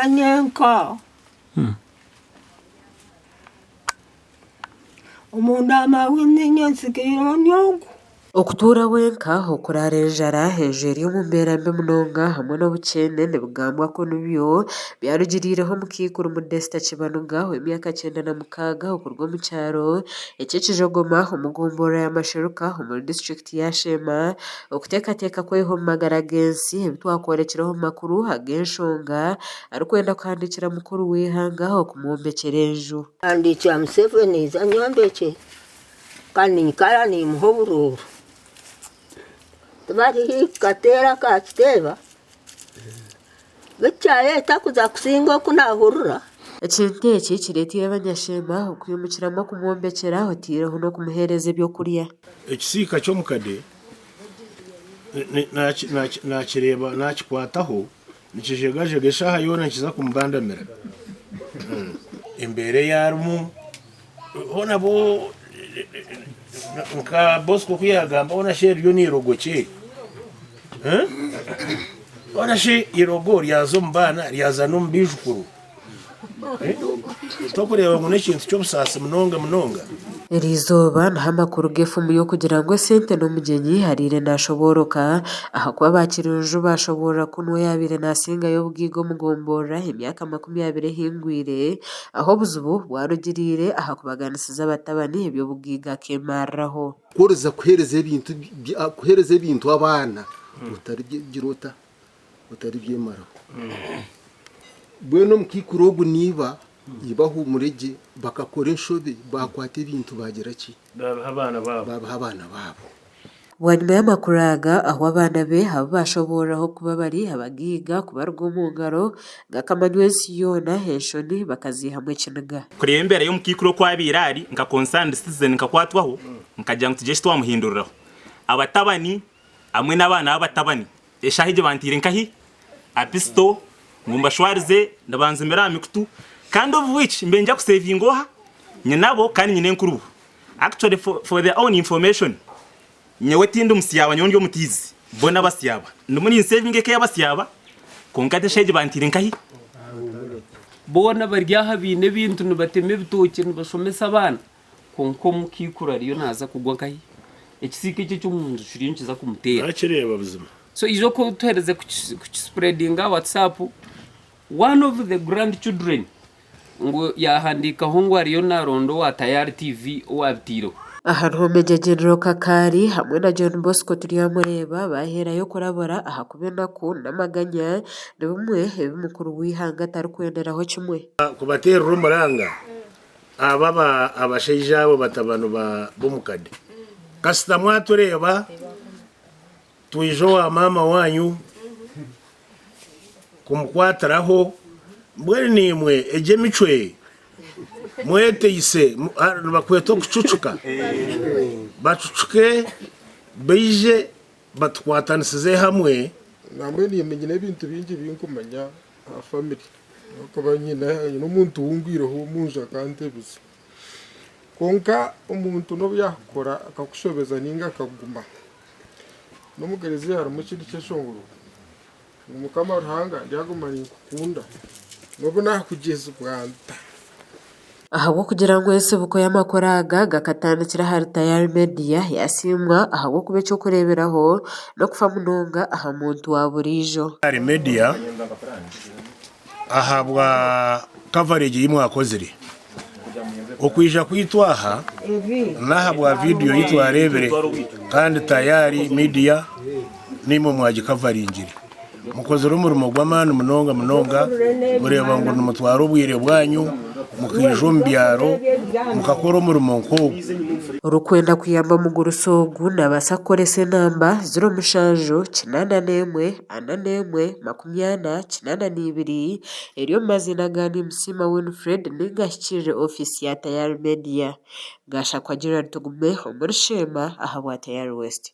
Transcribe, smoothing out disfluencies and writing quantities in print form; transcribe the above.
Anyenko. Umuntu amawini nyensikiro nyongo. Okutuura wenka okurara enjara hejuru y'omumbera munonga hamwe n'obukene nibugambwa ko nibyo byarugiriireho omukaikuru Modesta Kibanuga w'emyaka 96 okuruga omu kyaro eky'Ekijogoma omu gombora ya Masheruka omu disitulikiti ya Sheema okuteekateeka kweha omu magara g'ensi ebitwakorekireho omu makuru ag'enshonga arikwenda kuhandikira mukuru w'eihanga okumwombekyera enju. Handikira Museveni iza nyombekye kandi nkara nimuha obururu. Bari katera ka kiteba bikyayeta kuza kusinga okunahurura. Ekintu eki kireetiire abanyasheema okwimukiramu okumwombekyera otiireho n'okumuheereza ebyokurya. Ekisiika ky'omukade nakireeba nakikwataho nikijegajega eshaaha yoona nikiza kumubandamira embeera yarimu hona bo nka Bosco kuyagamba hona she ryo nirogokye hona she irogo lyazo mu baana lyaza n'omu bijukuru tokureba ngo n'ekintu ky'obusaasi munonga. Eri izooba niho amakuru g'efumu y'okugira ngu esente n'omugyenyi hariire nashoboroka ahakuba bakiri enju bashobora kunwa yabiire nasingayo obugiiga omu gombora emyaka 20 ehingwire aho obuzibu bwarugiriire aha kubaganisiza abatabani eby'obugiiga kemarraho. Kuhereza ebintu abaana utari girota utari byemaraho. Bweno omukaikuru ogu niba ibahumurege bakakora enshobe bakwata ebintu bagira ki babaha abaana babo. Bwanyuma y'amakuru aga aho abaana be abo bashoboraho kuba bari abagiiga kubaruga omu ngaro gakamanywa ensi yoona enshoni bakaziihamu ekiniga. Kureba embeera y'omukaikuru okwabiire ari nka concerned citizen nkakwatwaho nkagira ngu tugye kitwamuhinduriraho abatabani hamwe n'abaana b'abatabani eshaaha egi bantiire nkahi apisto ngumbashwarize ndabanzimira aha mikutu kandi of which mbenja kusavingoha nyenabo kandi nyine nkurubu actually for their own information nyewe tindi musiyaba nyonjo mutizi bona basiyaba ndumuni saving ke yabasiyaba konkate sheje bantire nkahi bona baryaha bine bintu nibateme bitoke nibashomesa abana konko mukikura ariyo naza kugwa nkahi ekisike cyo cy'umuntu shiriyo kiza kumutera akireba buzima. So izo ko tuhereze ku spreadinga WhatsApp one of the grandchildren ngo yahandikaho ngo ariyo narondo wa Tayari TV owabitiro. Aha Meja General Kakari hamwe na John Bosco turiyamureba baherayo kurabora aha kubena ko n'amaganya ni bumwe ebimukuru w'ihanga atari kwenderaho kimwe kubatera rumuranga ababa abashaija abo batabano b'omukade kasita mwatureba tuijo wa mama wanyu kumukwataraho mbwene nimwe eje micwe mweteyise bakweto kucucuka bacucuke beije batukwatanisize hamwe namwe nimenye n'ebintu bingi binkumanya family kuba nyina n'omuntu wungwireho munja kantebuze konka omuntu no byakora akakushobeza ninga akaguma n'umugerezi harimo kindi cyeshonguru umukama ruhanga ryagumanye kukunda nobo nakugeza Rwanda ahawo kugira ngo ese buko y'amakoraga gakatandikira hari Tayari Media yasimwa ahawo kube cyo kureberaho no kufa munonga aha muntu wa burijo. Tayari Media ahabwa coverage y'imwakozire okwija kwitwaha nahabwa video yitwarebere kandi Tayari Media nimo mwaji covering mukoze rumurimo gw'amana munonga mureba ngo numutwaro ubwire bwanyu mukijombyaro mukakora umurimo nko urukwenda kuyamba mu gurusogu nabasakorese namba 0mushajo 841 eriyo mazina gani Musima Winfred nigashikije office ya Tayari Media gasha kwa Gerard Tugume muri Shema aha wa Tayari West.